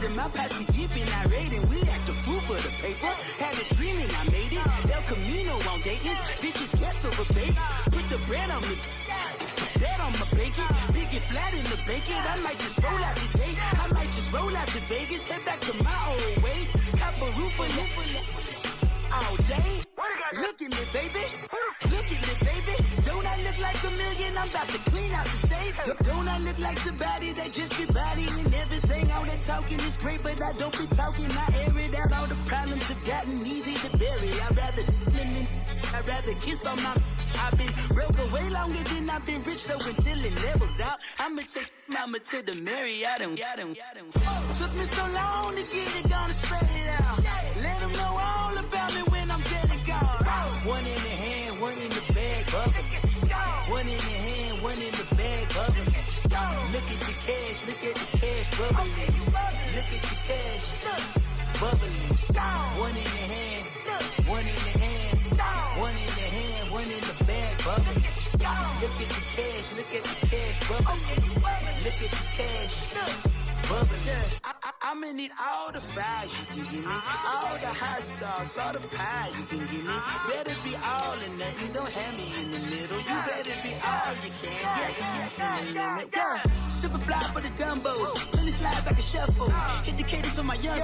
Bitches in my posse deep and irate, and we act a fool for the paper. Had a dream and I made it. El Camino on Dayton's. Bitches guess over bait. Put the bread on me. Bet on my bacon. Big it flat in the bacon. I might just roll out today. I might just roll out to Vegas. Head back to my old ways. Have a roof for all day. Look at me, baby. Look at me, baby. Don't I look like a million? I'm about to clean out the safe. Don't I look like somebody that just be bodying everything? All that talking is great, but I don't be talking. I air it out. All the problems have gotten easy to bury. I'd rather kiss on my. I've been broke for way longer than I've been rich, so until it levels out, I'ma take mama to the Marriott and got him. Took me so long to get it, gonna spread it out. Let them know all about me when I'm dead and gone. One in the hand, one in the bag, bubbling. One in the hand, one in the bag, bubbling. Look at the cash, look at the cash, bubbling. Look at the cash, bubbling. One in the hand, one in the hand, one in the hand, one in the bag, bubbling. Look at the cash, look at the cash, bubbling. Look at the cash, bubbling. I'ma need all the fries you can give me, all the hot sauce, all the pie you can give me. Better be all or nothing, don't have me in the middle. You better be all you can. Yeah. Super fly for the Dumbos, plenty slides like a shuffle. Hit the cadence on my young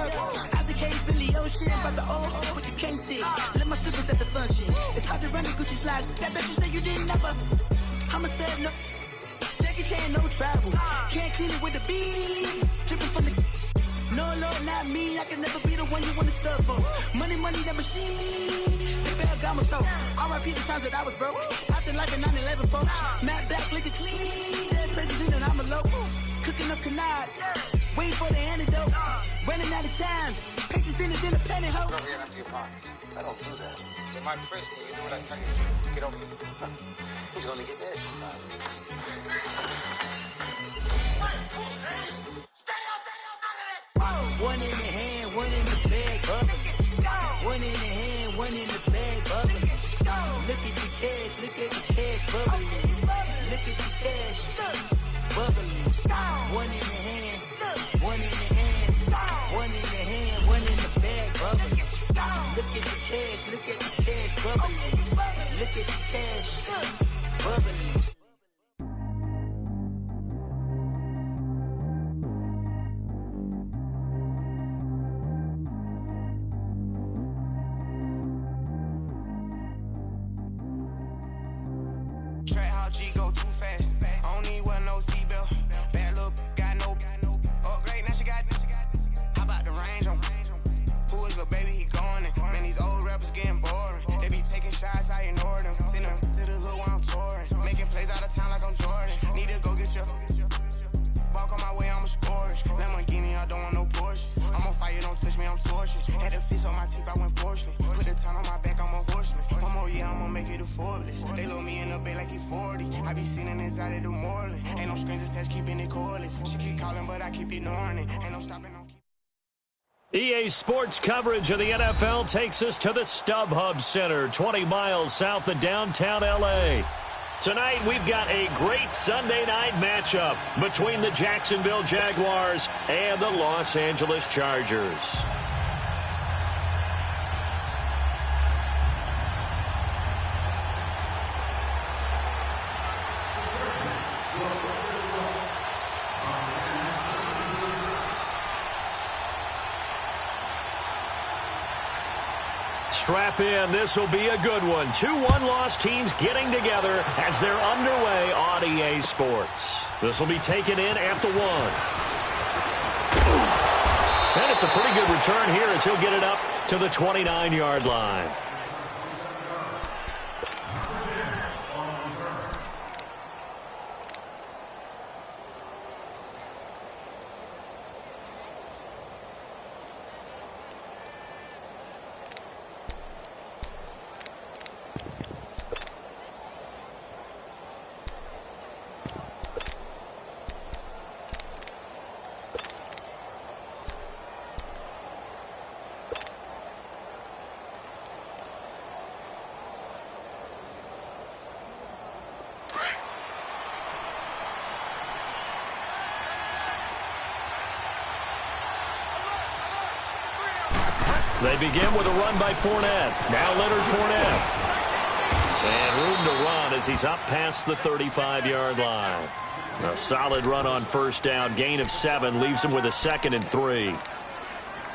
Isaac Hayes, Billy Ocean, but the old with the cane stick. Let my slippers at the function. It's hard to run the Gucci slides. That bet you say you didn't never. I'm a step no. Jackie Chan, no travel. Can't clean it with the beat. Dripping from the. No, Lord, not me. I can never be the one you want to stuff for. Money, that machine. The Ferragamo store. R.I.P. the times that I was broke. After life in 9/11, folks. Matte black, liquor clean. Dead presents in and I'm a local. Cooking up canard. Waiting for the antidote. Running out of time. Patience thinner than a penny hoe. Over here, empty your pockets. I don't do that. You're my prisoner. You do what I tell you. Get over here. He's gonna get nasty. One in the hand, one in the bag, bubbling. One in the hand, one in the bag, bubbling. Look at the cash, look at the cash, bubbling. Look at the cash, bubbling. One in the hand, one in the hand, one in the hand, one in the bag, bubbling. Look at the cash, look at the cash, bubbling. Look at the cash, bubbling. Track how G go too fast. I don't need one no seatbelt. Bad look, got no upgrade. Now she got. How about the range on? Who is the baby? He going in. Man, these old rappers getting boring. They be taking shots, I ignore them. Send them to the hood while I'm touring. Making plays out of town like I'm Jordan. Need to go get your. Walk on my way, I'ma score it. Lamborghini, I don't want no Porsches. I'm on fire, don't touch me, I'm torching. Had the fish on my teeth, I went porcelain. Put the time on my back, I'm a horseman. One more year, I'ma make it a Forbes. They load me in the bay like he 40. I be sitting inside of the Moreland. Ain't no screens attached, keeping it cordless. She keep calling, but I keep ignoring it. Ain't no stopping, no keep. EA Sports coverage of the NFL takes us to the StubHub Center, 20 miles south of downtown L.A. Tonight, we've got a great Sunday night matchup between the Jacksonville Jaguars and the Los Angeles Chargers. Strap in. This will be a good one. 2 one-loss teams getting together as they're underway on EA Sports. This will be taken in at the 1. And it's a pretty good return here as he'll get it up to the 29-yard line. They begin with a run by Fournette. Now Leonard Fournette. And room to run as he's up past the 35-yard line. A solid run on first down. Gain of 7 leaves him with a 2nd and 3.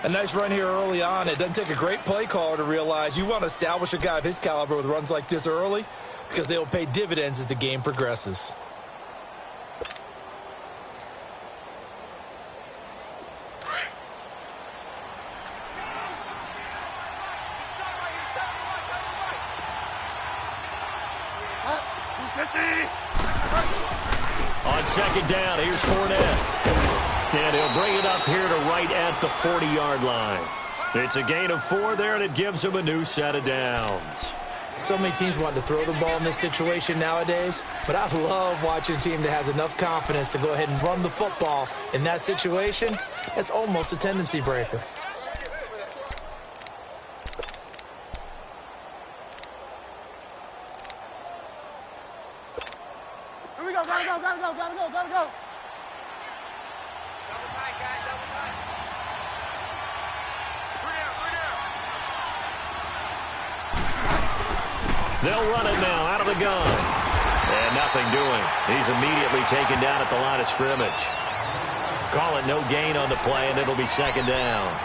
A nice run here early on. It doesn't take a great play caller to realize you want to establish a guy of his caliber with runs like this early because they will pay dividends as the game progresses. On second down, here's Fournette. And he'll bring it up here to right at the 40-yard line. It's a gain of 4 there, and it gives him a new set of downs. So many teams want to throw the ball in this situation nowadays, but I love watching a team that has enough confidence to go ahead and run the football in that situation. That's almost a tendency breaker. Here we go, gotta go. Double tight, guys, double tight. They'll run it now out of the gun. And nothing doing. He's immediately taken down at the line of scrimmage. Call it no gain on the play, and it'll be 2nd down.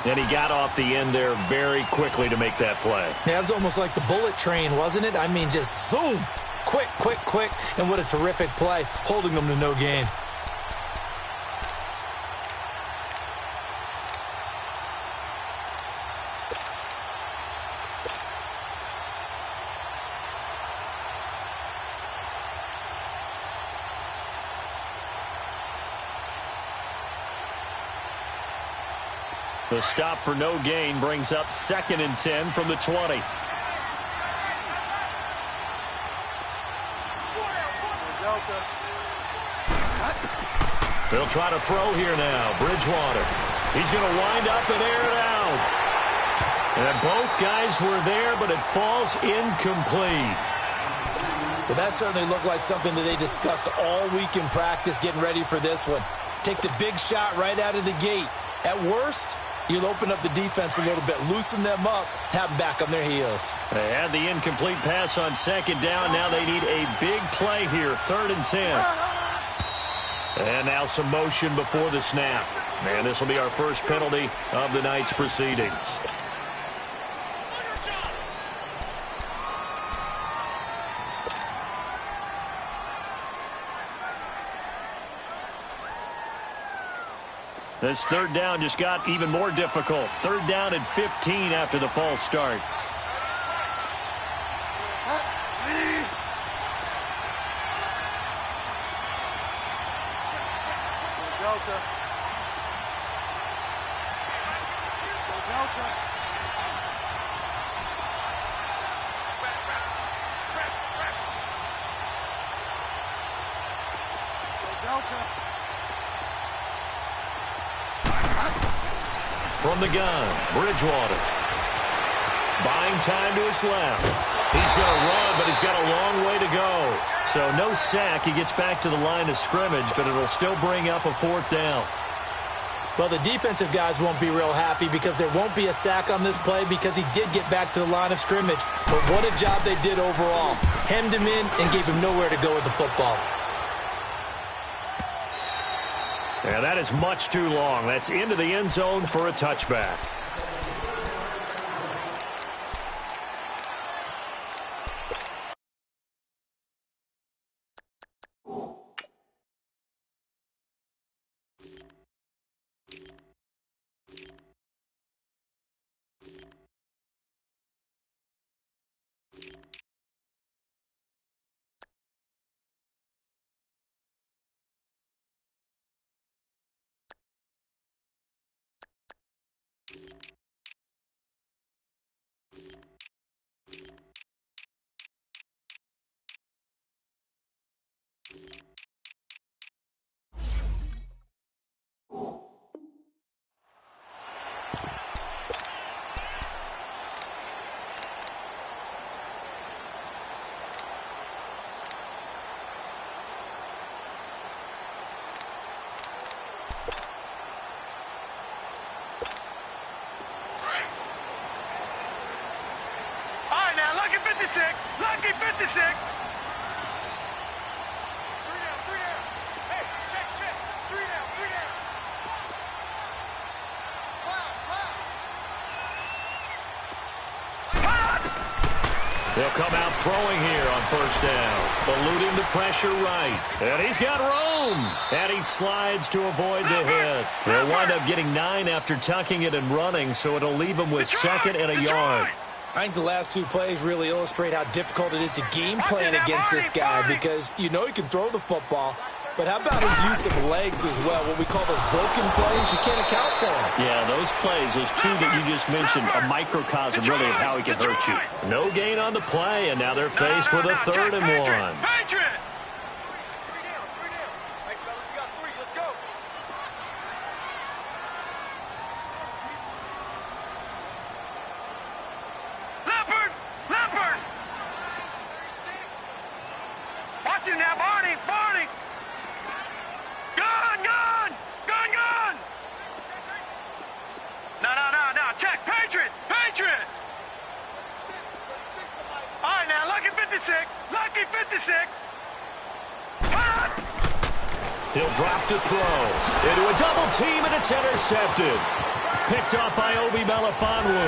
And he got off the end there very quickly to make that play. Yeah, it was almost like the bullet train, wasn't it? I mean, just zoom. Quick. And what a terrific play, holding them to no gain. The stop for no gain brings up 2nd and 10 from the 20. They'll try to throw here now. Bridgewater. He's going to wind up and air it out. And both guys were there, but it falls incomplete. Well, that certainly looked like something that they discussed all week in practice getting ready for this one. Take the big shot right out of the gate. At worst, you'll open up the defense a little bit, loosen them up, have them back on their heels. They had the incomplete pass on 2nd down. Now they need a big play here, 3rd and 10. And now some motion before the snap. And this will be our first penalty of the night's proceedings. This 3rd down just got even more difficult. 3rd down and 15 after the false start. From the gun, Bridgewater. Buying time to his left. He's going to run, but he's got a long way to go. So no sack. He gets back to the line of scrimmage, but it'll still bring up a 4th down. Well, the defensive guys won't be real happy because there won't be a sack on this play because he did get back to the line of scrimmage. But what a job they did overall. Hemmed him in and gave him nowhere to go with the football. Yeah, that is much too long. That's into the end zone for a touchback. They'll come out throwing here on first down. Eluding the pressure right. And he's got room. And he slides to avoid the hit. They'll wind up getting 9 after tucking it and running, so it'll leave him with second and a yard. I think the last 2 plays really illustrate how difficult it is to game plan against this guy because you know he can throw the football. But how about his use of legs as well? What we call those broken plays, you can't account for them. Yeah, those plays, those 2 that you just mentioned, a microcosm really of how he can hurt you. No gain on the play, and now they're faced with a 3rd and 1. Watch him now, Barney! Gun! No, check! Patriot! All right, now, Lucky 56! He'll drop to throw. Into a double team, and it's intercepted. Picked up by Obi Melifonwu.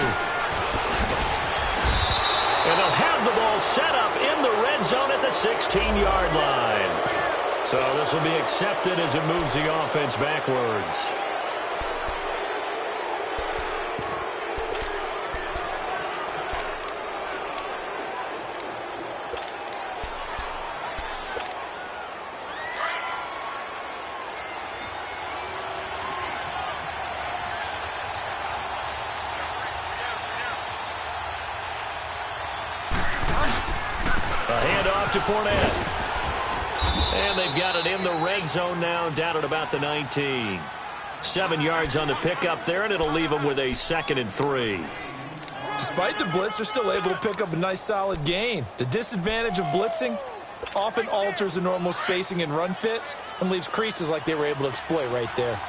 And they'll have the ball set up in the red zone at the 16-yard line. So this will be accepted as it moves the offense backwards. To Fournette. And they've got it in the red zone now, down at about the 19. 7 yards on the pickup there, and it'll leave them with a 2nd and 3. Despite the blitz, they're still able to pick up a nice solid gain. The disadvantage of blitzing often alters the normal spacing and run fits and leaves creases like they were able to exploit right there.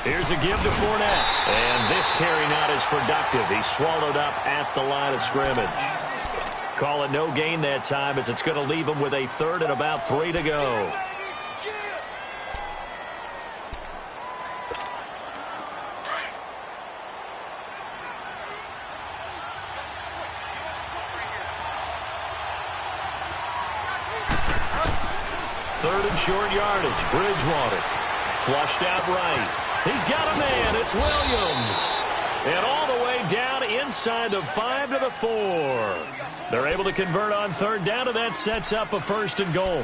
Here's a give to Fournette. And this carry not as productive. He's swallowed up at the line of scrimmage. Call it no gain that time as it's going to leave him with a 3rd and about 3 to go. Third and short yardage. Bridgewater. Flushed out right. He's got a man. It's Williams. And all the way down inside the 5 to the 4. They're able to convert on 3rd down, and that sets up a 1st and goal.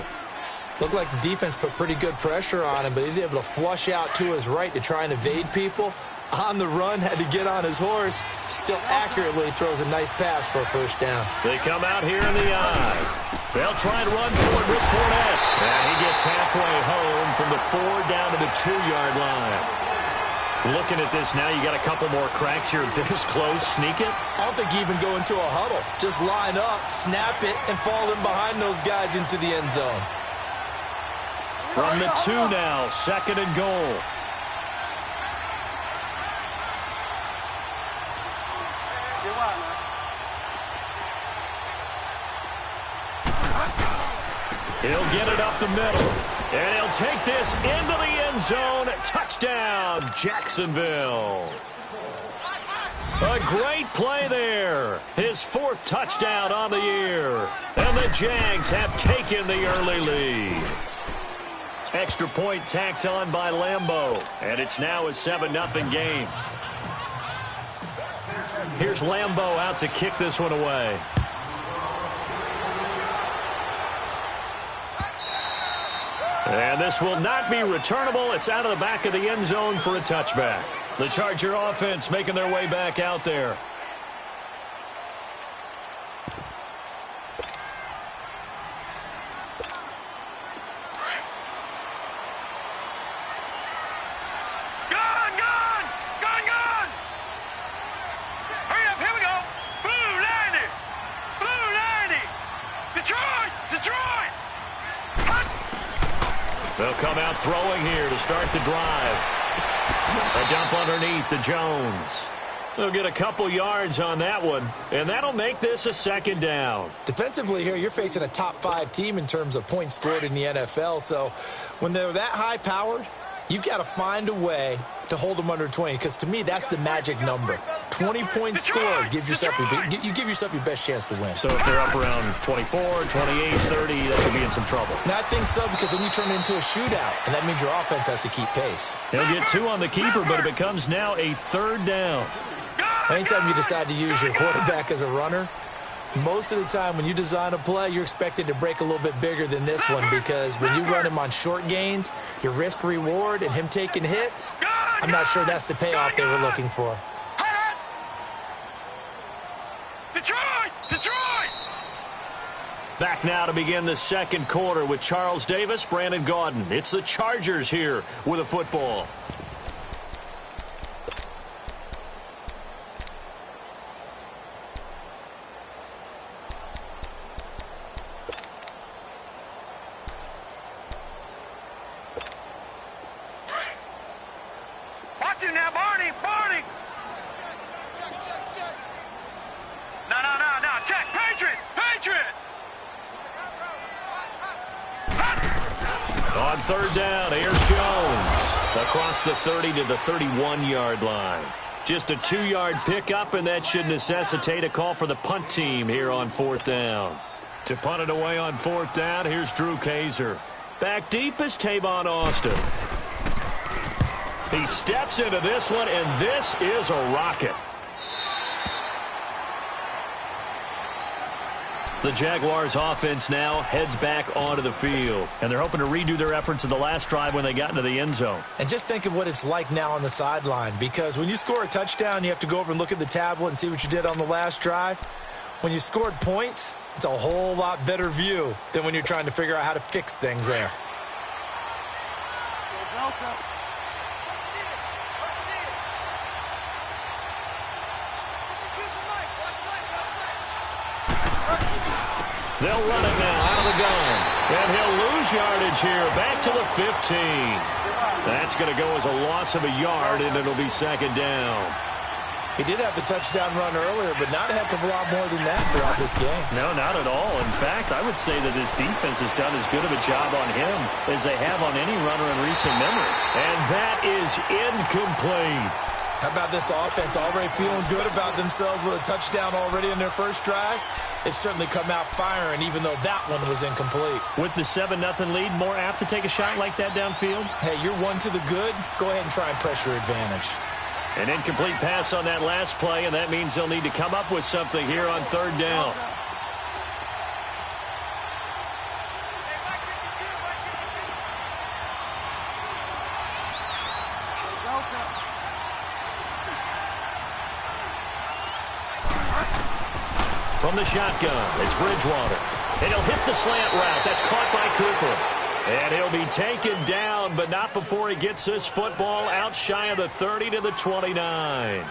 Looked like the defense put pretty good pressure on him, but he's able to flush out to his right to try and evade people. On the run, had to get on his horse. Still accurately throws a nice pass for a 1st down. They come out here in the eye. They'll try and run forward with Fournette. And he gets halfway home from the 4 down to the 2-yard line. Looking at this now, you got a couple more cracks here this close. Sneak it? I don't think you even go into a huddle. Just line up, snap it, and fall in behind those guys into the end zone. From the 2 now, 2nd and goal. He'll get it up the middle. And he'll take this into the end zone. Touchdown, Jacksonville. A great play there. His 4th touchdown on the year. And the Jags have taken the early lead. Extra point tacked on by Lambeau. And it's now a 7-0 game. Here's Lambeau out to kick this one away. And this will not be returnable. It's out of the back of the end zone for a touchback. The Charger offense making their way back out there. Gun! Hurry up, here we go. Blue 90. Detroit! They'll come out throwing here to start the drive. A dump underneath to Jones. They'll get a couple yards on that one, and that'll make this a 2nd down. Defensively here, you're facing a top 5 team in terms of points scored in the NFL, so when they're that high-powered, You've got to find a way to hold them under 20, because to me, that's the magic number. 20-point score gives yourself you give yourself your best chance to win. So if they're up around 24, 28, 30, they could be in some trouble. I think so, because then you turn it into a shootout, and that means your offense has to keep pace. He'll get 2 on the keeper, but it becomes now a 3rd down. Anytime you decide to use your quarterback as a runner, most of the time when you design a play, you're expected to break a little bit bigger than this one, because when you run him on short gains, your risk-reward and him taking hits, I'm not sure that's the payoff they were looking for. Detroit! Back now to begin the 2nd quarter with Charles Davis, Brandon Gaudin. It's the Chargers here with a football. Watch it now, Barney! Check. No, check! Patriot! On 3rd down, here's Jones. Across the 30 to the 31-yard line. Just a 2-yard pickup, and that should necessitate a call for the punt team here on 4th down. To punt it away on 4th down, here's Drew Kaiser. Back deep is Tavon Austin. He steps into this one, and this is a rocket. The Jaguars offense now heads back onto the field, and they're hoping to redo their efforts in the last drive when they got into the end zone. And just think of what it's like now on the sideline, because when you score a touchdown, you have to go over and look at the tablet and see what you did on the last drive. When you scored points, it's a whole lot better view than when you're trying to figure out how to fix things there. They'll run it now out of the gun. And he'll lose yardage here back to the 15. That's going to go as a loss of a yard, and it'll be 2nd down. He did have the touchdown run earlier, but not a heck of a lot more than that throughout this game. No, not at all. In fact, I would say that this defense has done as good of a job on him as they have on any runner in recent memory. And that is incomplete. How about this offense already feeling good about themselves with a touchdown already in their first drive? It's certainly come out firing, even though that one was incomplete. With the 7-0 lead, more apt to take a shot like that downfield? Hey, you're 1 to the good. Go ahead and try and press your advantage. An incomplete pass on that last play, and that means they'll need to come up with something here on 3rd down. From the shotgun, it's Bridgewater. And he'll hit the slant route. That's caught by Cooper. And he'll be taken down, but not before he gets this football out shy of the 30 to the 29.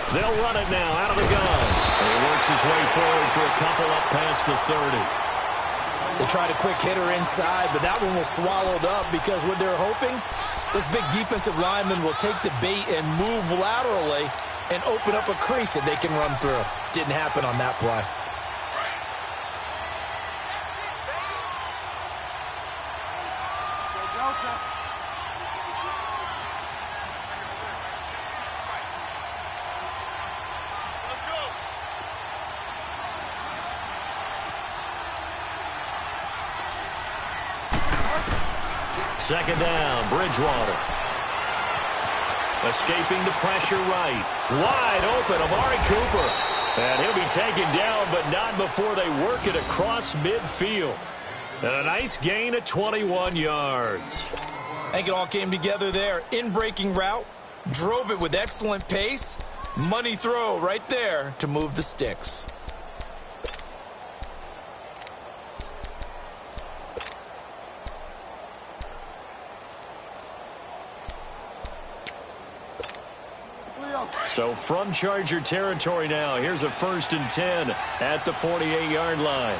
They'll run it now out of the gun. And he works his way forward for a couple up past the 30. They tried a quick hitter inside, but that one was swallowed up because what they're hoping, this big defensive lineman will take the bait and move laterally and open up a crease that they can run through. Didn't happen on that play. Second down, Bridgewater. Escaping the pressure right. Wide open, Amari Cooper. And he'll be taken down, but not before they work it across midfield. And a nice gain of 21 yards. I think it all came together there. In-breaking route, drove it with excellent pace. Money throw right there to move the sticks. So from Charger territory now, here's a 1st and 10 at the 48-yard line.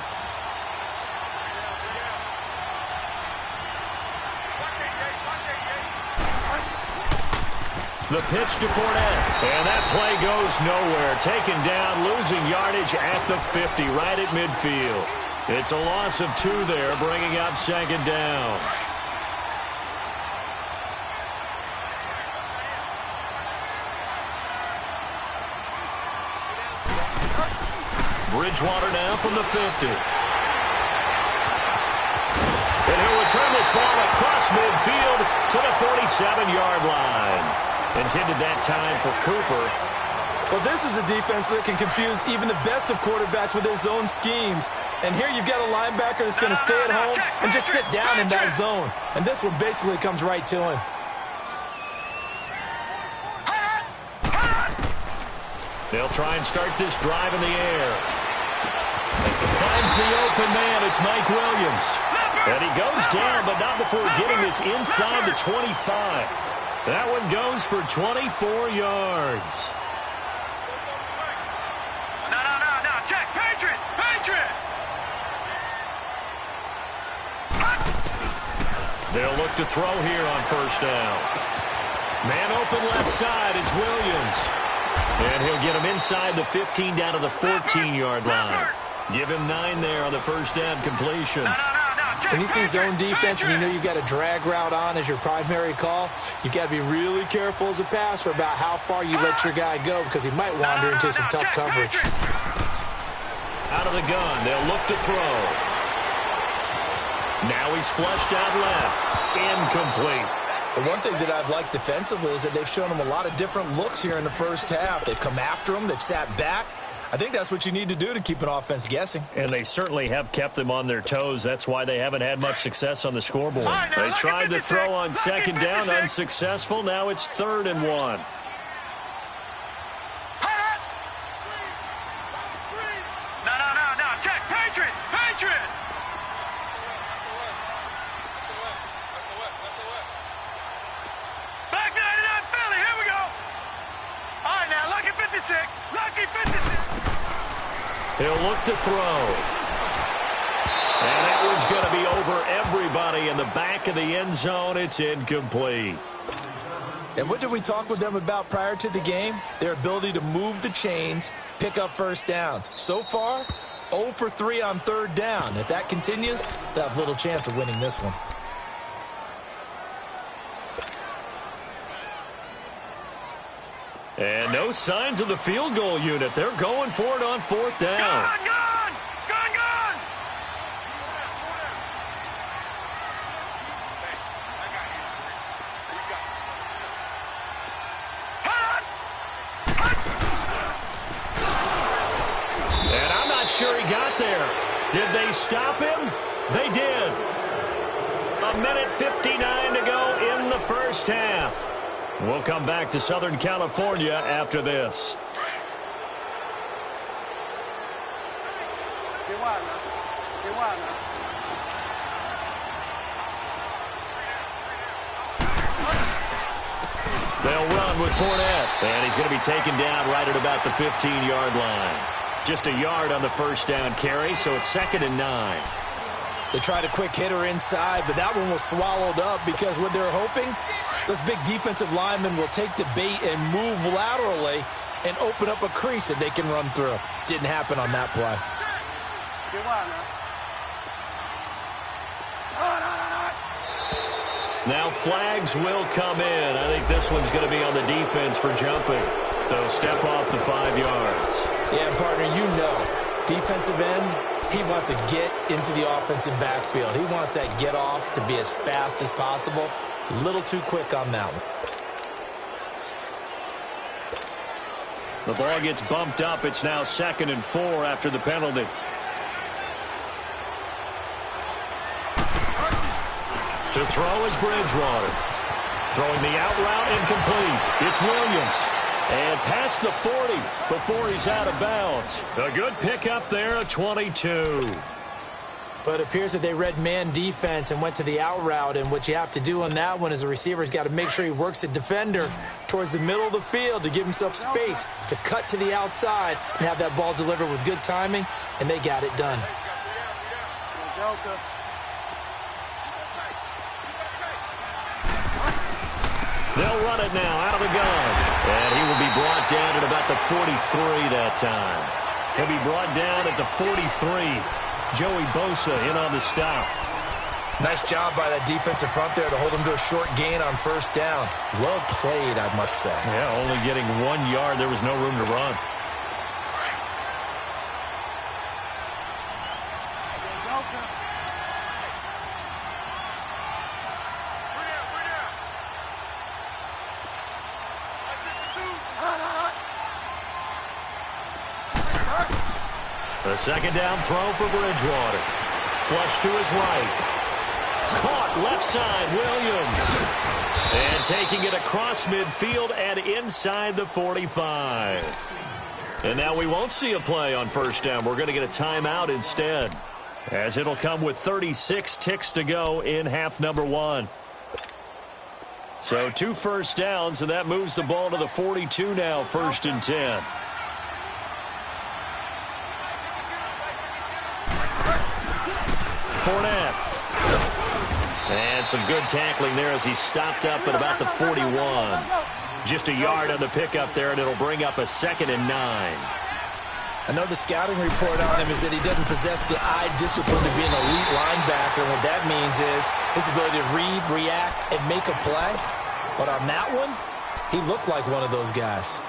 The pitch to Fournette, and that play goes nowhere. Taken down, losing yardage at the 50, right at midfield. It's a loss of 2 there, bringing up 2nd down. Bridgewater now from the 50. And he'll return this ball across midfield to the 47-yard line. Intended that time for Cooper. Well, this is a defense that can confuse even the best of quarterbacks with their zone schemes. And here you've got a linebacker that's going to stay at home and just sit down in that zone. And this one basically comes right to him. They'll try and start this drive in the air. Finds the open man. It's Mike Williams. And he goes down, but not before getting this inside the 25. That one goes for 24 yards. No. Check. Patriot. They'll look to throw here on 1st down. Man open left side. It's Williams. And he'll get him inside the 15 down to the 14-yard line. Give him 9 there on the 1st down completion. When you see zone defense and you know you've got a drag route on as your primary call, you've got to be really careful as a passer about how far you let your guy go because he might wander into some tough coverage. Out of the gun, they'll look to throw. Now he's flushed out left. Incomplete. The one thing that I've liked defensively is that they've shown him a lot of different looks here in the first half. They've come after him. They've sat back. I think that's what you need to do to keep an offense guessing. And they certainly have kept them on their toes. That's why they haven't had much success on the scoreboard. They tried to throw on 2nd down, unsuccessful. Now it's 3rd and 1. No. Check. Patriot. Back 99 Philly. Here we go. All right, now, lucky 56. He'll look to throw. And that one's going to be over everybody in the back of the end zone. It's incomplete. And what did we talk with them about prior to the game? Their ability to move the chains, pick up 1st downs. So far, 0 for 3 on 3rd down. If that continues, they'll have little chance of winning this one. And no signs of the field goal unit. They're going for it on 4th down. Gone! And I'm not sure he got there. Did they stop him? They did. 1:59 to go in the first half. We'll come back to Southern California after this. They'll run with Fournette, and he's going to be taken down right at about the 15-yard line. Just a yard on the 1st down carry, so it's 2nd and 9. They tried a quick hitter inside, but that one was swallowed up because what they're hoping, those big defensive linemen will take the bait and move laterally and open up a crease that they can run through. Didn't happen on that play. Now flags will come in. I think this one's going to be on the defense for jumping. They'll step off the 5 yards. Yeah, partner, you know, defensive end, he wants to get into the offensive backfield. He wants that get off to be as fast as possible. A little too quick on that one. The ball gets bumped up. It's now 2nd and 4 after the penalty. To throw is Bridgewater. Throwing the out route incomplete. It's Williams. And past the 40 before he's out of bounds. A good pickup there at 22. But it appears that they read man defense and went to the out route, and what you have to do on that one is the receiver's got to make sure he works the defender towards the middle of the field to give himself space to cut to the outside and have that ball delivered with good timing, and they got it done. They'll run it now out of the gun, and he will be brought down at about the 43 that time. He'll be brought down at the 43. Joey Bosa in on the stop. Nice job by that defensive front there to hold him to a short gain on first down. Well played, I must say. Yeah, only getting 1 yard. There was no room to run. The second down throw for Bridgewater. Flush to his right. Caught left side, Williams. And taking it across midfield and inside the 45. And now we won't see a play on first down. We're going to get a timeout instead, as it'll come with 36 ticks to go in half number 1. So 2 first downs, and that moves the ball to the 42 now, 1st and 10. Fournette. And some good tackling there as he stopped up at about the 41. Just a yard on the pickup there, and it'll bring up a 2nd and 9. I know the scouting report on him is that he doesn't possess the eye discipline to be an elite linebacker. And what that means is his ability to read, react, and make a play. But on that one, he looked like one of those guys.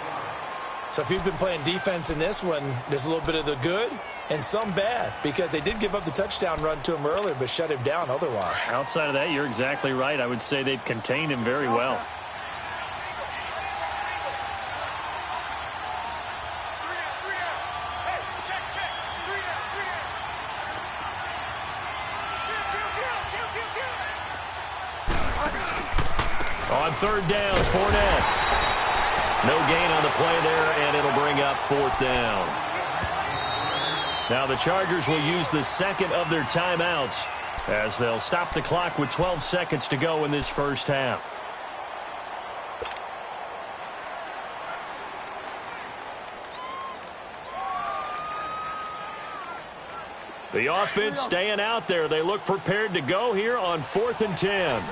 So if you've been playing defense in this one, there's a little bit of the good and some bad, because they did give up the touchdown run to him earlier but shut him down otherwise. Outside of that, you're exactly right. I would say they've contained him very well. On 3rd down, Fournette. No gain on the play there, and it'll bring up 4th down. Now the Chargers will use the second of their timeouts as they'll stop the clock with 12 seconds to go in this first half. The offense staying out there. They look prepared to go here on 4th and 10.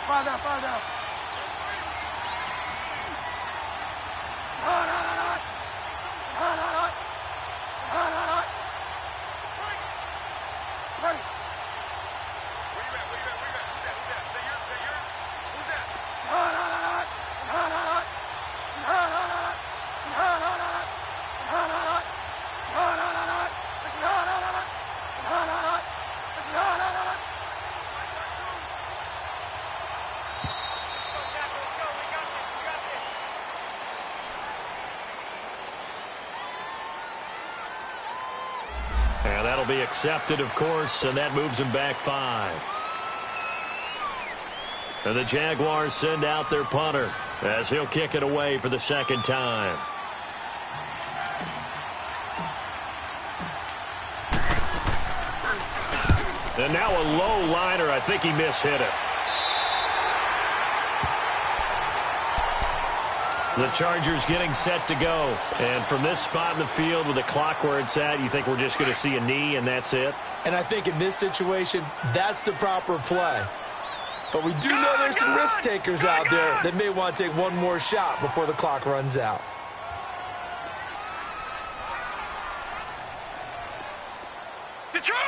Find out. And that'll be accepted, of course, and that moves him back 5. And the Jaguars send out their punter as he'll kick it away for the 2nd time. And now a low liner. I think he mishit it. The Chargers getting set to go. And from this spot in the field with the clock where it's at, you think we're just going to see a knee and that's it? And I think in this situation, that's the proper play. But we do know there's some risk takers out there that may want to take one more shot before the clock runs out. Detroit!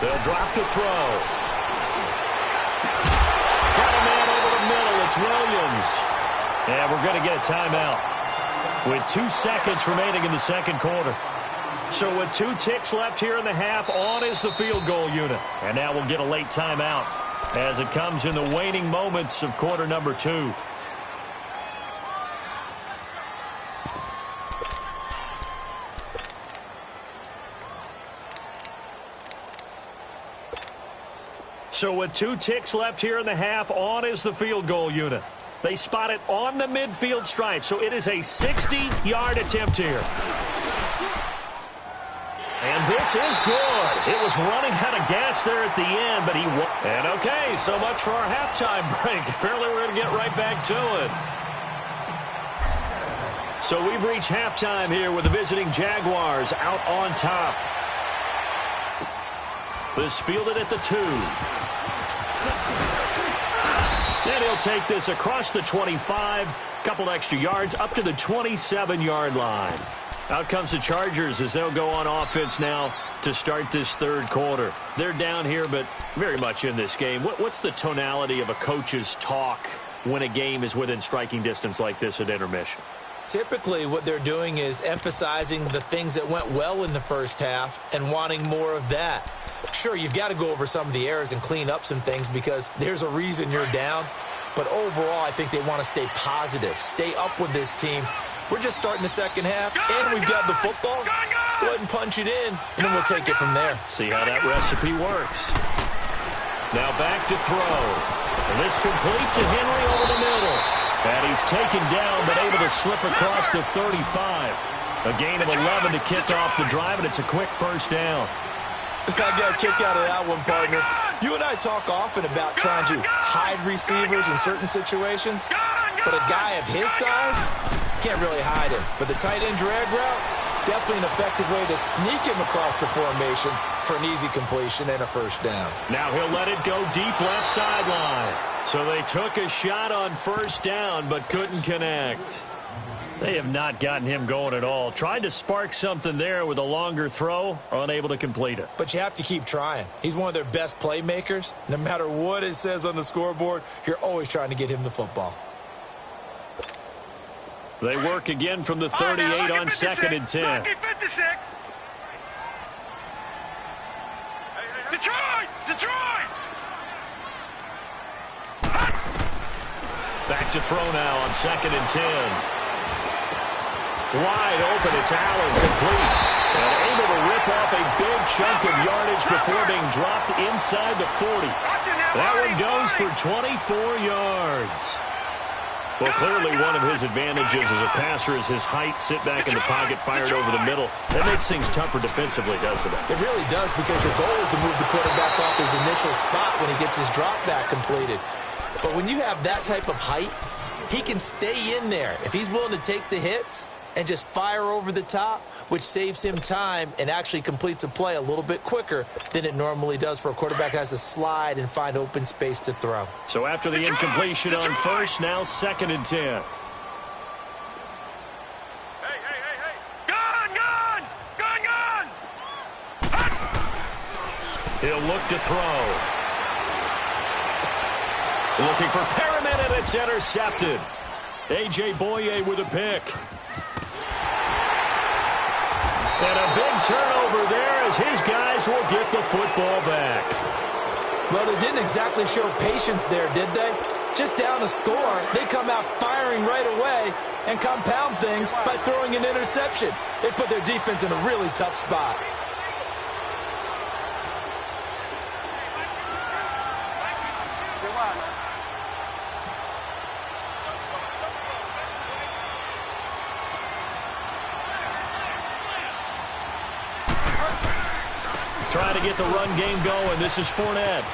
They'll drop the throw. Got a man over the middle. It's Williams. And we're going to get a timeout with 2 seconds remaining in the 2nd quarter. So with 2 ticks left here in the half, on is the field goal unit. And now we'll get a late timeout as it comes in the waning moments of quarter number 2. So with 2 ticks left here in the half, on is the field goal unit. They spot it on the midfield stripe, so it is a 60-yard attempt here. And this is good. It was running out of gas there at the end, but he won. And okay, so much for our halftime break. Apparently we're going to get right back to it. So we've reached halftime here with the visiting Jaguars out on top. This fielded at the 2. And he'll take this across the 25. Couple extra yards up to the 27-yard line. Out comes the Chargers as they'll go on offense now to start this third quarter. They're down here, but very much in this game. What's the tonality of a coach's talk when a game is within striking distance like this at intermission? Typically, what they're doing is emphasizing the things that went well in the first half and wanting more of that. Sure, you've got to go over some of the errors and clean up some things because there's a reason you're down. But overall, I think they want to stay positive, stay up with this team. We're just starting the second half, and we've got the football. Let's go ahead and punch it in, and then we'll take it from there. See how that recipe works. Now back to throw. And this complete to Henry over the middle. And he's taken down, but able to slip across the 35. A gain of 11 to kick off the drive, and it's a quick first down. I got a kick out of that one, partner. You and I talk often about trying to hide receivers in certain situations, but a guy of his size can't really hide him. But the tight end drag route, definitely an effective way to sneak him across the formation for an easy completion and a first down. Now he'll let it go deep left sideline. So they took a shot on first down, but couldn't connect. They have not gotten him going at all. Tried to spark something there with a longer throw, unable to complete it. But you have to keep trying. He's one of their best playmakers. No matter what it says on the scoreboard, you're always trying to get him the football. They work again from the 38 on 2nd and 10. Detroit! Detroit! Back to throw now on 2nd and 10. Wide open, it's Allen, complete. And able to rip off a big chunk of yardage before being dropped inside the 40. That one goes for 24 yards. Well, clearly one of his advantages as a passer is his height. Sit back in the pocket, fired over the middle. That makes things tougher defensively, doesn't it? It really does, because your goal is to move the quarterback off his initial spot when he gets his drop back completed. But when you have that type of height, he can stay in there. If he's willing to take the hits and just fire over the top, which saves him time and actually completes a play a little bit quicker than it normally does for a quarterback who has to slide and find open space to throw. So after the incompletion on first, now 2nd and 10. Gun! He'll look to throw. Looking for Perriman, and it's intercepted. A.J. Boye with a pick. And a big turnover there as his guys will get the football back. Well, they didn't exactly show patience there, did they? Just down a score, they come out firing right away and compound things by throwing an interception. They put their defense in a really tough spot. Trying to get the run game going. This is Fournette.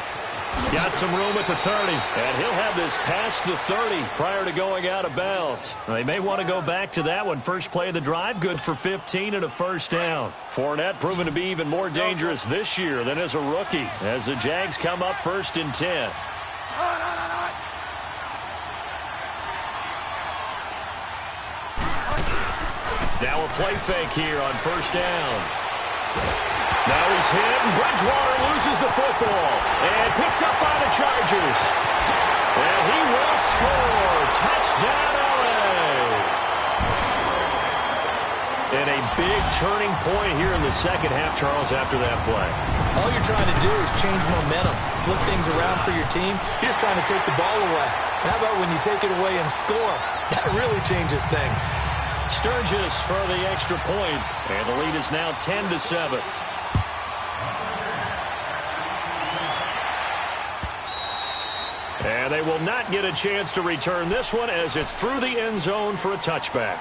Got some room at the 30. And he'll have this past the 30 prior to going out of bounds. They may want to go back to that one. First play of the drive, good for 15 and a first down. Fournette proven to be even more dangerous this year than as a rookie as the Jags come up 1st and 10. Now a play fake here on first down. Now he's hit, and Bridgewater loses the football. And picked up by the Chargers. And he will score. Touchdown, L.A. And a big turning point here in the second half, Charles, after that play. All you're trying to do is change momentum, flip things around for your team. You're just trying to take the ball away. How about when you take it away and score? That really changes things. Sturgis for the extra point. And the lead is now 10-7. And they will not get a chance to return this one as it's through the end zone for a touchback.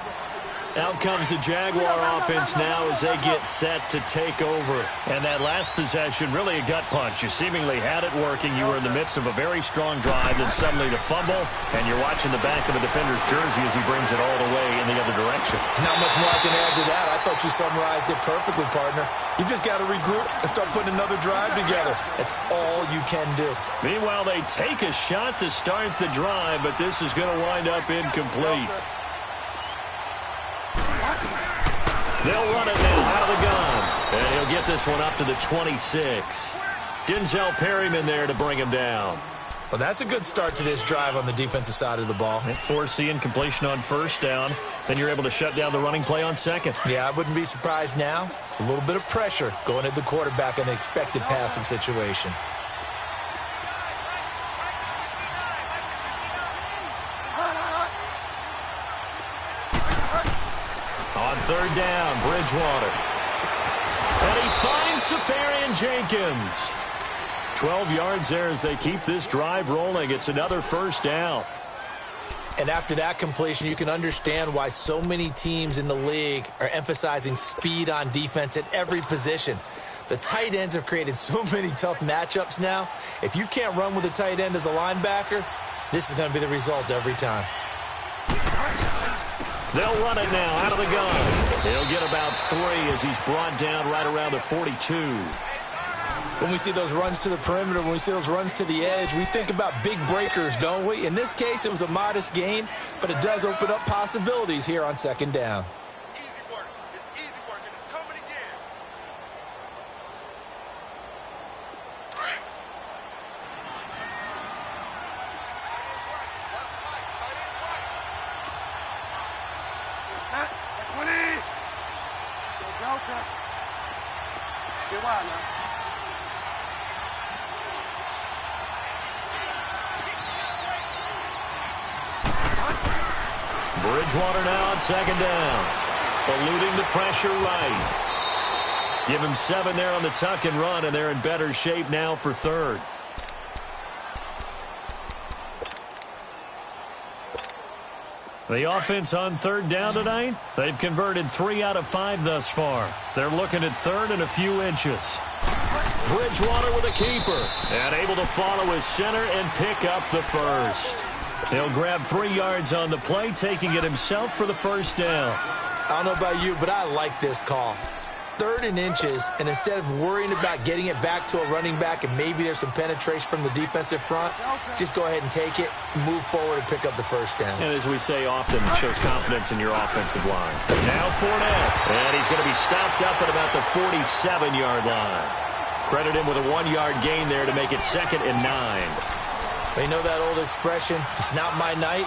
Out comes the Jaguar offense now as they get set to take over. And that last possession, really a gut punch. You seemingly had it working. You were in the midst of a very strong drive, then suddenly the fumble, and you're watching the back of a defender's jersey as he brings it all the way in the other direction. There's not much more I can add to that. I thought you summarized it perfectly, partner. You've just got to regroup and start putting another drive together. That's all you can do. Meanwhile, they take a shot to start the drive, but this is going to wind up incomplete. They'll run it now out of the gun. And he'll get this one up to the 26. Denzel Perryman there to bring him down. Well, that's a good start to this drive on the defensive side of the ball. Force the incompletion on first down. Then you're able to shut down the running play on second. Yeah, I wouldn't be surprised now. A little bit of pressure going at the quarterback in the expected passing situation. On third down, Bridgewater. And he finds Safarian Jenkins. 12 yards there as they keep this drive rolling. It's another first down. And after that completion, you can understand why so many teams in the league are emphasizing speed on defense at every position. The tight ends have created so many tough matchups now. If you can't run with a tight end as a linebacker, this is going to be the result every time. They'll run it now out of the gun. He'll get about 3 as he's brought down right around the 42. When we see those runs to the perimeter, when we see those runs to the edge, we think about big breakers, don't we? In this case, it was a modest gain, but it does open up possibilities here on second down. Easy work. It's easy work, and it's coming again. Bridgewater now on second down. Eluding the pressure right. Give him 7 there on the tuck and run, and they're in better shape now for third. The offense on third down tonight, they've converted 3 out of 5 thus far. They're looking at third and a few inches. Bridgewater with a keeper, and able to follow his center and pick up the first. He'll grab 3 yards on the play, taking it himself for the first down. I don't know about you, but I like this call. 3rd and inches, and instead of worrying about getting it back to a running back and maybe there's some penetration from the defensive front, just go ahead and take it, move forward, and pick up the first down. And as we say often, it shows confidence in your offensive line. Now Fournette, and he's going to be stopped up at about the 47-yard line. Credit him with a 1-yard gain there to make it 2nd and 9. You know that old expression, it's not my night?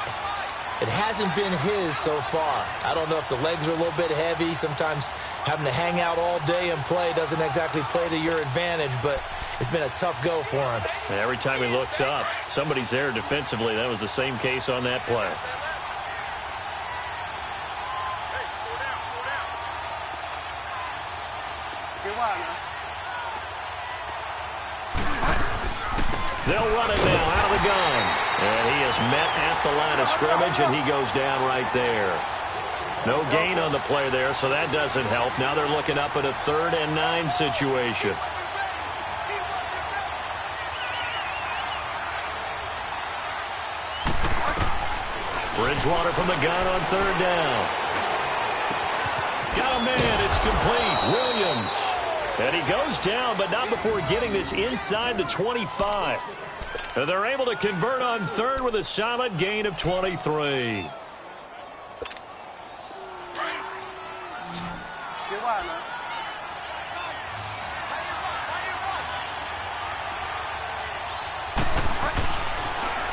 It hasn't been his so far. I don't know if the legs are a little bit heavy. Sometimes having to hang out all day and play doesn't exactly play to your advantage, but it's been a tough go for him. And every time he looks up, somebody's there defensively. That was the same case on that play. They'll run it now out of the gun. And he is met at the line of scrimmage, and he goes down right there. No gain on the play there, so that doesn't help. Now they're looking up at a 3rd and 9 situation. Bridgewater from the gun on 3rd down. Got a man. It's complete. Williams. And he goes down, but not before getting this inside the 25. And they're able to convert on 3rd with a solid gain of 23.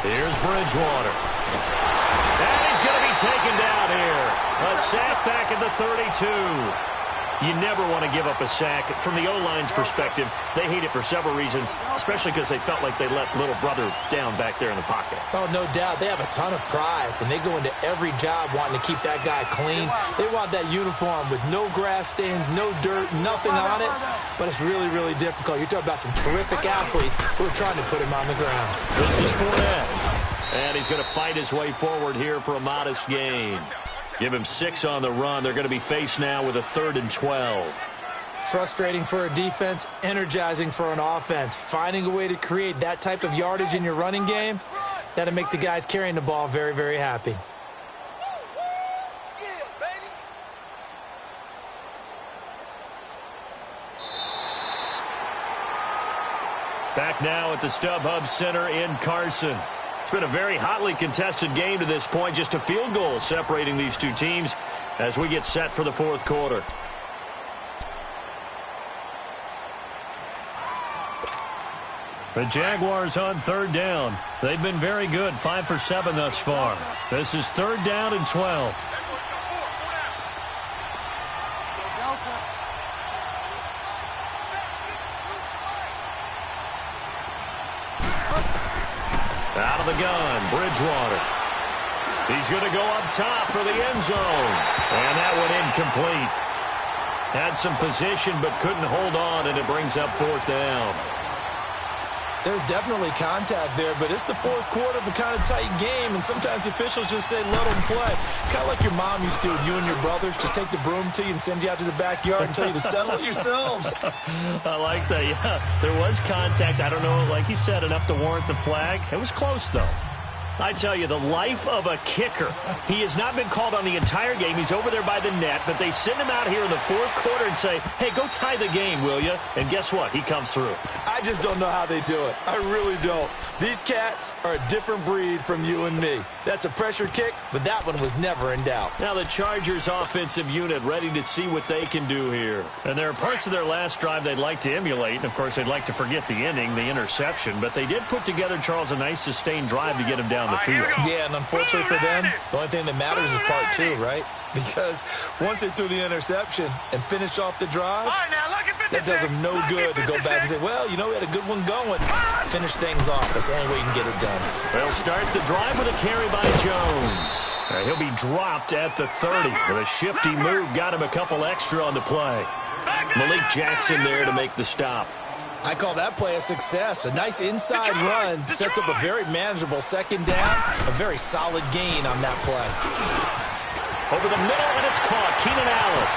Here's Bridgewater. And he's going to be taken down here. A sack back at the 32. You never want to give up a sack. From the O-line's perspective, they hate it for several reasons, especially because they felt like they let little brother down back there in the pocket. Oh, no doubt. They have a ton of pride, and they go into every job wanting to keep that guy clean. They want that uniform with no grass stains, no dirt, nothing on it, but it's really, really difficult. You're talking about some terrific athletes who are trying to put him on the ground. This is Fournette, and he's going to fight his way forward here for a modest gain. Give him 6 on the run. They're going to be faced now with a 3rd and 12. Frustrating for a defense, energizing for an offense. Finding a way to create that type of yardage in your running game, that'll make the guys carrying the ball very, very happy. Back now at the StubHub Center in Carson. It's been a very hotly contested game to this point. Just a field goal separating these two teams as we get set for the 4th quarter. The Jaguars on 3rd down. They've been very good, 5 for 7 thus far. This is 3rd down and 12. Out of the gun, Bridgewater. He's going to go up top for the end zone. And that one incomplete. Had some position but couldn't hold on, and it brings up 4th down. There's definitely contact there, but it's the 4th quarter of a kind of tight game, and sometimes the officials just say, let them play. Kind of like your mom used to with you and your brothers. Just take the broom to you and send you out to the backyard and tell you to settle it yourselves. I like that, yeah. There was contact. I don't know, like you said, enough to warrant the flag. It was close, though. I tell you, the life of a kicker. He has not been called on the entire game. He's over there by the net, but they send him out here in the 4th quarter and say, hey, go tie the game, will you? And guess what? He comes through. I just don't know how they do it. I really don't. These cats are a different breed from you and me. That's a pressure kick, but that one was never in doubt. Now the Chargers offensive unit ready to see what they can do here. And there are parts of their last drive they'd like to emulate. And, of course, they'd like to forget the ending, the interception. But they did put together, Charles, a nice sustained drive to get him down the field. Yeah, and unfortunately for them, the only thing that matters is part 2, right? Because once they threw the interception and finished off the drive, that does them no good to go back and say, well, you know, we had a good one going. Finish things off. That's the only way you can get it done. They'll start the drive with a carry by Jones. He'll be dropped at the 30. With a shifty move, got him a couple extra on the play. Malik Jackson there to make the stop. I call that play a success. A nice inside run sets up a very manageable 2nd down. A very solid gain on that play. Over the middle, and it's caught. Keenan Allen.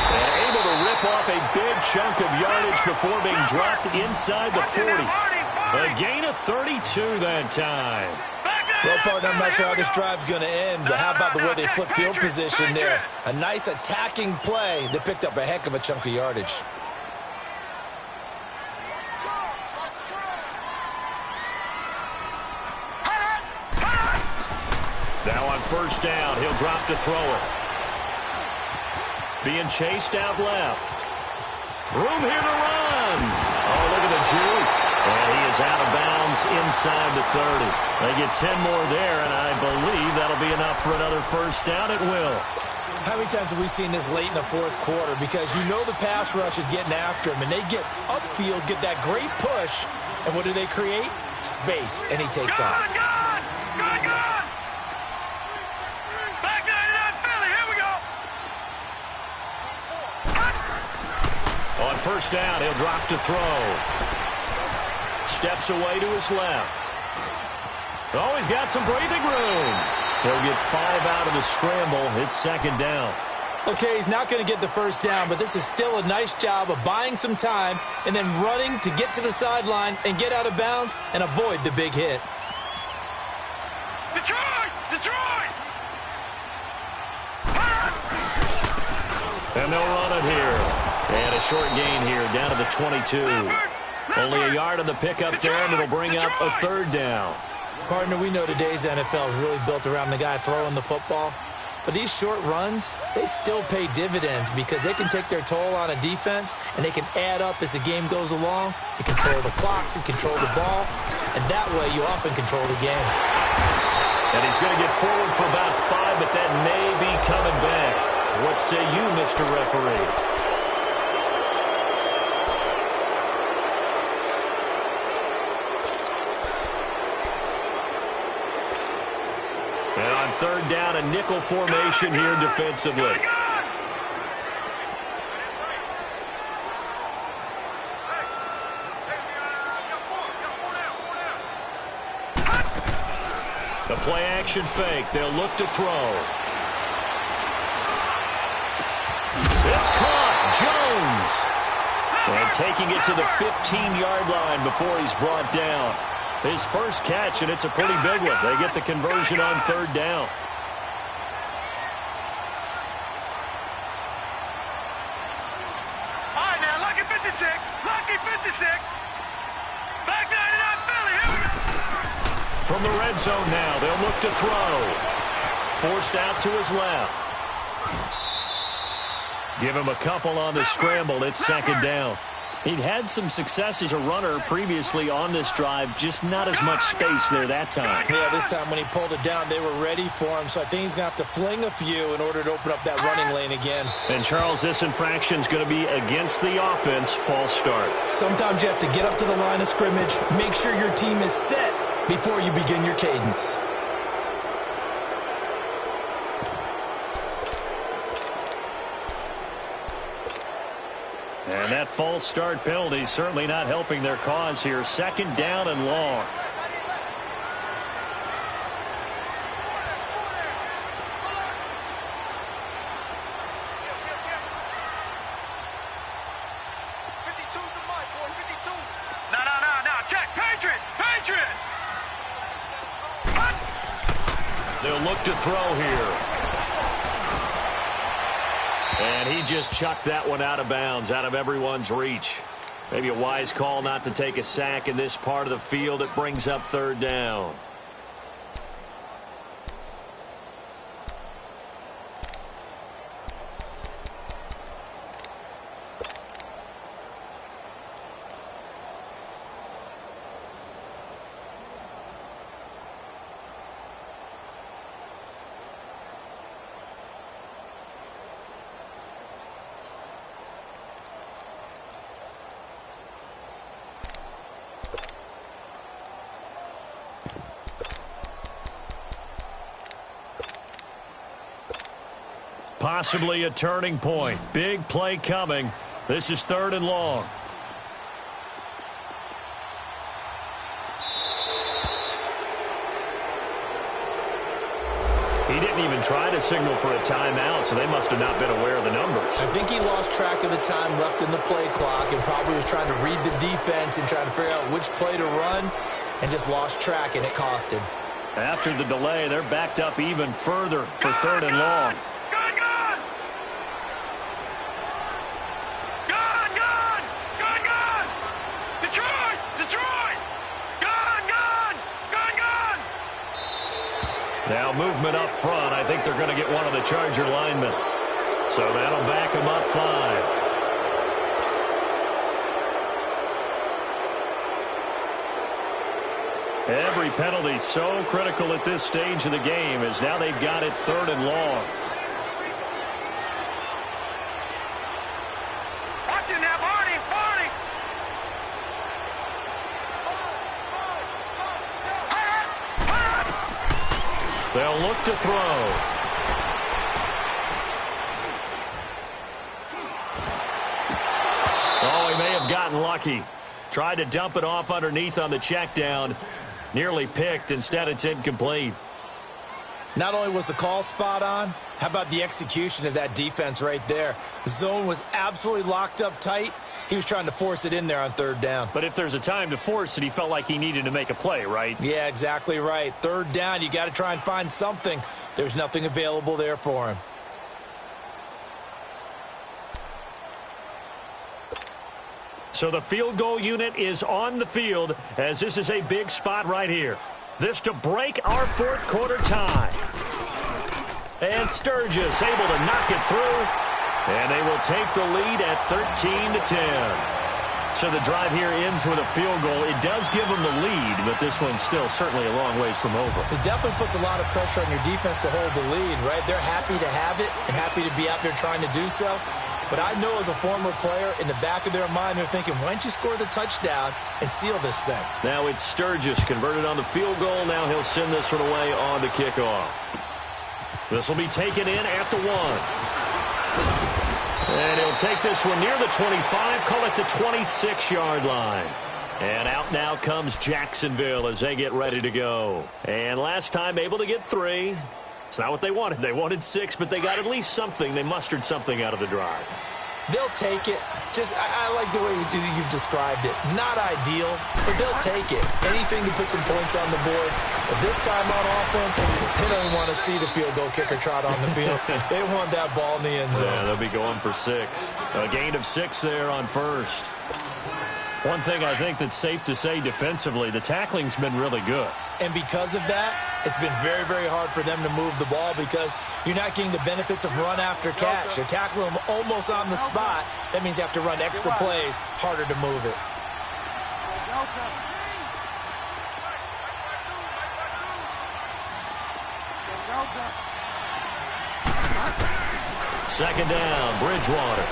And able to rip off a big chunk of yardage before being dropped inside the 40. A gain of 32 that time. Well, partner, I'm not sure how this drive's going to end, but how about the way they flip field position there? A nice attacking play that picked up a heck of a chunk of yardage. Now on 1st down, he'll drop to throw it. Being chased out left. Room here to run. Oh, look at the juke. And he is out of bounds inside the 30. They get 10 more there, and I believe that'll be enough for another 1st down. It will. How many times have we seen this late in the 4th quarter? Because you know the pass rush is getting after him, and they get upfield, get that great push, and what do they create? Space, and he takes off. Good. On 1st down, he'll drop to throw. Steps away to his left. Oh, he's got some breathing room. He'll get 5 out of the scramble. It's 2nd down. Okay, he's not going to get the 1st down, but this is still a nice job of buying some time and then running to get to the sideline and get out of bounds and avoid the big hit. Detroit! And they'll run it here. And a short gain here, down to the 22. Only a yard on the pickup there, and it'll bring up a 3rd down. Partner, we know today's NFL is really built around the guy throwing the football. But these short runs, they still pay dividends because they can take their toll on a defense, and they can add up as the game goes along. You control the clock, you control the ball, and that way you often control the game. And he's going to get forward for about 5, but that may be coming back. What say you, Mr. Referee? And on third down, a nickel formation here defensively. The play-action fake. They'll look to throw. It's caught. Jones. And taking it to the 15-yard line before he's brought down. His first catch, and it's a pretty big one. They get the conversion on third down. All right, now, lucky 56. Lucky 56. Back 99 Philly. Here we go. From the red zone now, they'll look to throw. Forced out to his left. Give him a couple on the scramble. It's second down. He'd had some success as a runner previously on this drive, just not as much space there that time. Yeah, this time when he pulled it down, they were ready for him, so I think he's going to have to fling a few in order to open up that running lane again. And, Charles, this infraction's going to be against the offense, false start. Sometimes you have to get up to the line of scrimmage, make sure your team is set before you begin your cadence. And that false start penalty certainly not helping their cause here. Second down and long. No. Check. Patriot. They'll look to throw here. And he just chucked that one out of bounds, out of everyone's reach. Maybe a wise call not to take a sack in this part of the field. It brings up third down. Possibly a turning point. Big play coming. This is third and long. He didn't even try to signal for a timeout, so they must have not been aware of the numbers. I think he lost track of the time left in the play clock and probably was trying to read the defense and trying to figure out which play to run and just lost track, and it cost him. After the delay, they're backed up even further for third and long. Now movement up front. I think they're going to get one of the Charger linemen. So that'll back them up 5. Every penalty so critical at this stage of the game as now they've got it third and long. Watch it now, Barney. They'll look to throw. Oh, he may have gotten lucky. Tried to dump it off underneath on the check down. Nearly picked. Instead, it's incomplete. Not only was the call spot on, how about the execution of that defense right there? The zone was absolutely locked up tight. He was trying to force it in there on third down. But if there's a time to force it, he felt like he needed to make a play, right? Yeah, exactly right. Third down, you got to try and find something. There's nothing available there for him. So the field goal unit is on the field as this is a big spot right here. This to break our fourth quarter tie. And Sturgis able to knock it through. And they will take the lead at 13-10. So the drive here ends with a field goal. It does give them the lead, but this one's still certainly a long ways from over. It definitely puts a lot of pressure on your defense to hold the lead, right? They're happy to have it and happy to be out there trying to do so. But I know as a former player, in the back of their mind, they're thinking, why don't you score the touchdown and seal this thing? Now it's Sturgis converted on the field goal. Now he'll send this one away on the kickoff. This will be taken in at the 1. And he'll take this one near the 25, call it the 26-yard line. And out now comes Jacksonville as they get ready to go. And last time able to get 3. It's not what they wanted. They wanted 6, but they got at least something. They mustered something out of the drive. They'll take it. I like the way you've described it. Not ideal, but they'll take it. Anything to put some points on the board. But this time on offense, they don't want to see the field goal kicker trot on the field. They want that ball in the end zone. Yeah, they'll be going for 6. A gain of 6 there on first. One thing I think that's safe to say defensively, the tackling's been really good. And because of that, it's been very, very hard for them to move the ball because you're not getting the benefits of run after catch. They're tackling them almost on the spot. That means you have to run extra plays, harder to move it. Second down, Bridgewater.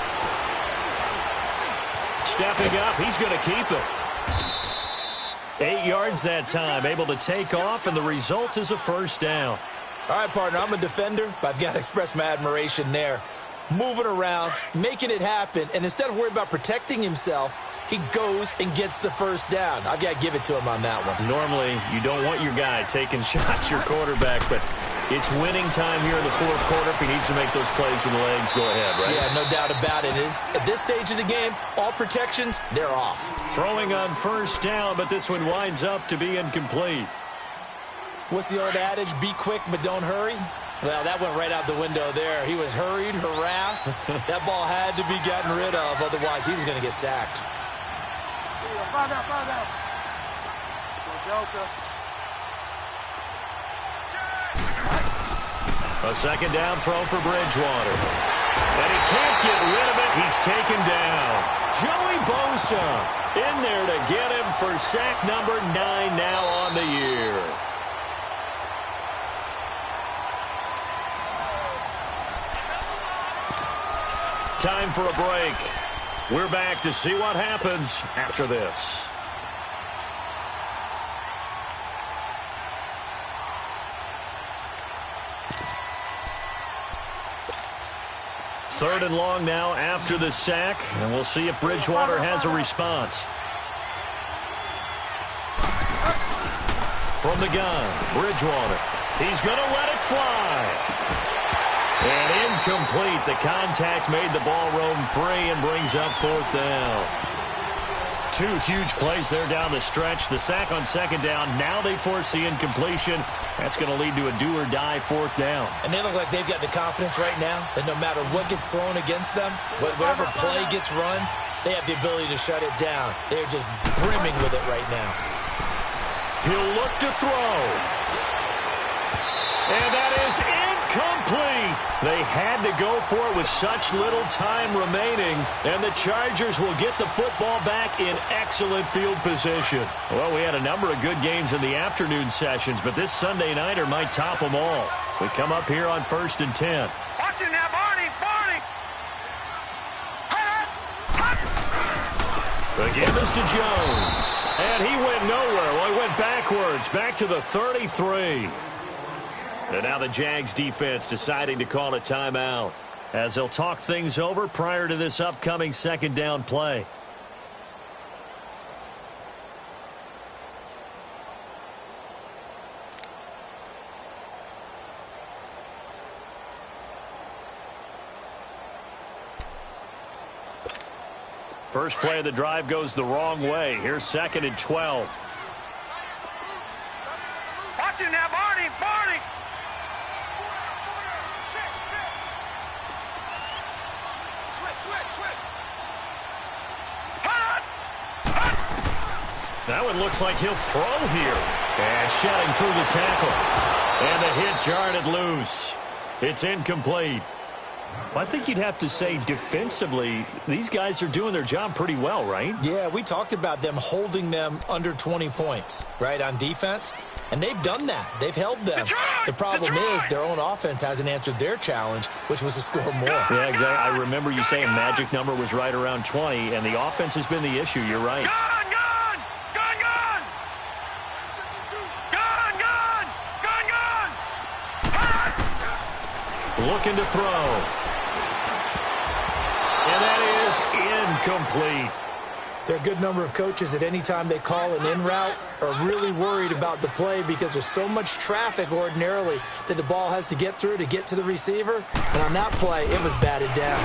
Stepping up, he's going to keep it. 8 yards that time, able to take off, and the result is a first down. All right, partner, I'm a defender, but I've got to express my admiration there. Moving around, making it happen, and instead of worrying about protecting himself, he goes and gets the first down. I've got to give it to him on that one. Normally, you don't want your guy taking shots, your quarterback, but it's winning time here in the fourth quarter. If he needs to make those plays with the legs, go ahead, right? Yeah, no doubt about it. At this stage of the game, all protections, they're off. Throwing on first down, but this one winds up to be incomplete. What's the old adage? Be quick, but don't hurry? Well, that went right out the window there. He was hurried, harassed. That ball had to be gotten rid of, otherwise he was going to get sacked. A second down throw for Bridgewater. And he can't get rid of it. He's taken down. Joey Bosa in there to get him for sack number 9 now on the year. Time for a break. We're back to see what happens after this. Third and long now after the sack, and we'll see if Bridgewater has a response. From the gun, Bridgewater. He's going to let it fly. And incomplete. The contact made the ball roam free and brings up fourth down. 2 huge plays there down the stretch. The sack on second down. Now they force the incompletion. That's going to lead to a do-or-die fourth down. And they look like they've got the confidence right now that no matter what gets thrown against them, whatever play gets run, they have the ability to shut it down. They're just brimming with it right now. He'll look to throw. And that is incomplete. They had to go for it with such little time remaining, and the Chargers will get the football back in excellent field position. Well, we had a number of good games in the afternoon sessions, but this Sunday nighter might top them all. We come up here on 1st and 10. Watch it now, Barney, Barney. The give is to Jones, and he went nowhere. Well, he went backwards, back to the 33. And now the Jags defense deciding to call a timeout as they'll talk things over prior to this upcoming second down play. First play of the drive goes the wrong way. Here's 2nd and 12. Watch it now, Barney, Barney. That one looks like he'll throw here. And shedding through the tackle. And the hit jarred it loose. It's incomplete. Well, I think you'd have to say defensively, these guys are doing their job pretty well, right? Yeah, we talked about them holding them under 20 points, right, on defense. And they've done that. They've held them. The problem is their own offense hasn't answered their challenge, which was to score more. Yeah, exactly. I remember you saying magic number was right around 20, and the offense has been the issue. You're right. Gone, gone! Gone, gone! Gone, gone! Gone, gone! Looking to throw. And that is incomplete. There are a good number of coaches at any time they call an in route are really worried about the play because there's so much traffic ordinarily that the ball has to get through to get to the receiver. And on that play, it was batted down.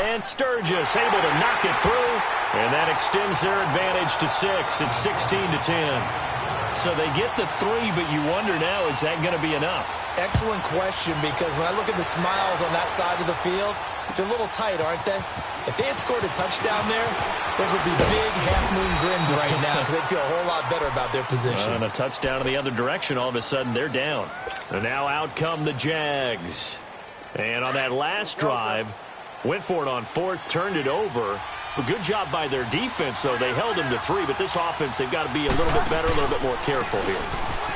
And Sturgis able to knock it through. And that extends their advantage to 6. It's 16-10. So they get the 3, but you wonder now, is that going to be enough? Excellent question, because when I look at the smiles on that side of the field, they're a little tight, aren't they? If they had scored a touchdown there, those would be big half-moon grins right now because they'd feel a whole lot better about their position. And a touchdown in the other direction, all of a sudden they're down. And now out come the Jags. And on that last drive, went for it on 4th, turned it over. A good job by their defense, though. They held them to 3, but this offense, they've got to be a little bit better, a little bit more careful here.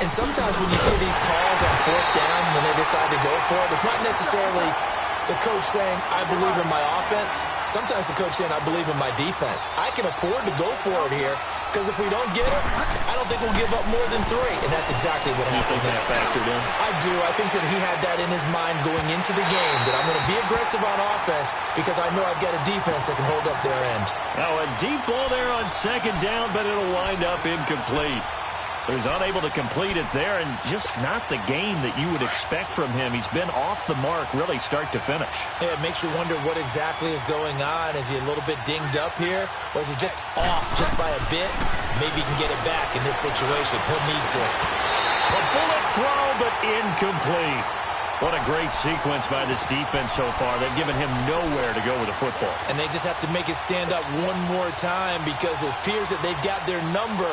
And sometimes when you see these calls on 4th down when they decide to go for it, it's not necessarily the coach saying, I believe in my offense. Sometimes the coach saying, I believe in my defense. I can afford to go for it here because if we don't get it, I don't think we'll give up more than 3. And that's exactly what happened. You think that factored in? I do. I think that he had that in his mind going into the game, that I'm going to be aggressive on offense because I know I've got a defense that can hold up their end. Now a deep ball there on 2nd down, but it'll wind up incomplete. So he's unable to complete it there, and just not the game that you would expect from him. He's been off the mark, really, start to finish. Yeah, it makes you wonder what exactly is going on. Is he a little bit dinged up here, or is he just off just by a bit? Maybe he can get it back in this situation. He'll need to. A bullet throw, but incomplete. What a great sequence by this defense so far. They've given him nowhere to go with the football. And they just have to make it stand up one more time because it appears that they've got their number.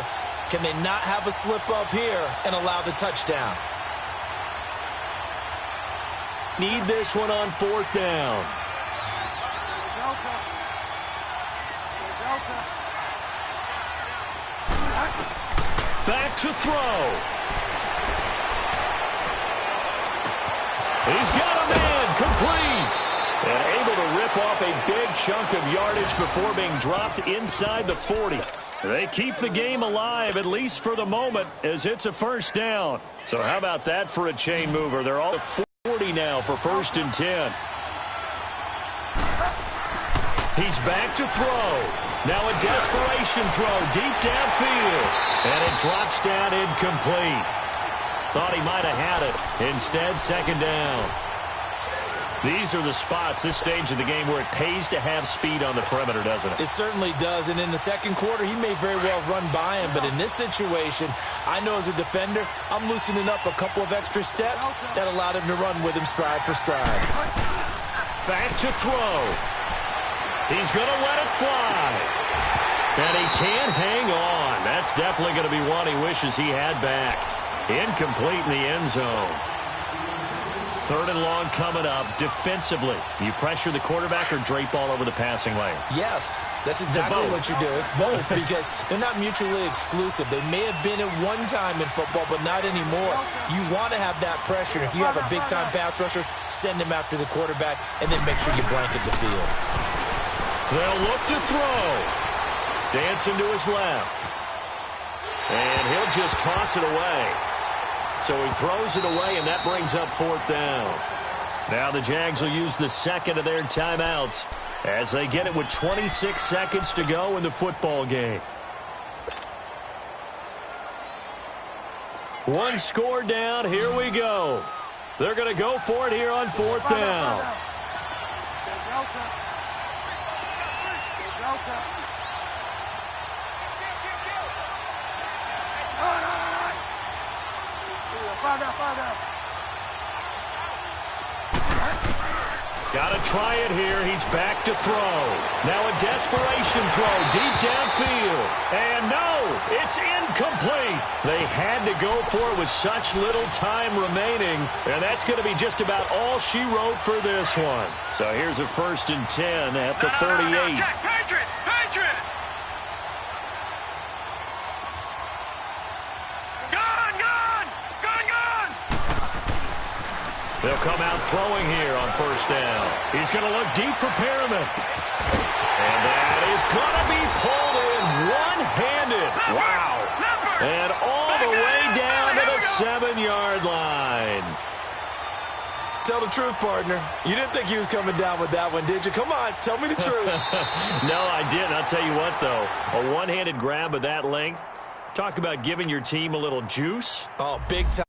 Can they not have a slip-up here and allow the touchdown? Need this one on 4th down. Back to throw. He's got a man, complete. And able to rip off a big chunk of yardage before being dropped inside the 40. They keep the game alive, at least for the moment, as it's a 1st down. So how about that for a chain mover? They're all at 40 now for 1st and 10. He's back to throw. Now a desperation throw deep downfield. And it drops down incomplete. Thought he might have had it. Instead, 2nd down. These are the spots, this stage of the game, where it pays to have speed on the perimeter, doesn't it? It certainly does, and in the 2nd quarter, he may very well run by him, but in this situation, I know as a defender, I'm loosening up a couple of extra steps that allowed him to run with him stride for stride. Back to throw. He's going to let it fly. And he can't hang on. That's definitely going to be one he wishes he had back. Incomplete in the end zone. 3rd and long coming up. Defensively, you pressure the quarterback or drape all over the passing lane? Yes, that's exactly what you do. It's both because they're not mutually exclusive. They may have been at one time in football, but not anymore. You want to have that pressure. If you have a big-time pass rusher, send him after the quarterback, and then make sure you blanket the field. They'll look to throw. Dancing to his left. And he'll just toss it away. So he throws it away, and that brings up 4th down. Now the Jags will use the 2nd of their timeouts as they get it with 26 seconds to go in the football game. One score down. Here we go. They're going to go for it here on 4th down. Got to try it here. He's back to throw. Now a desperation throw deep downfield. And no, it's incomplete. They had to go for it with such little time remaining. And that's going to be just about all she wrote for this one. So here's a 1st and 10 at the 38. No, Jack, Patriot! Patriot! Gone! They'll come out throwing here on first down. He's going to look deep for Perriman. And that is going to be pulled in one-handed. Wow. And all the way down to the 7-yard line. Tell the truth, partner. You didn't think he was coming down with that one, did you? Come on, tell me the truth. No, I didn't. I'll tell you what, though. A one-handed grab of that length. Talk about giving your team a little juice. Oh, big time.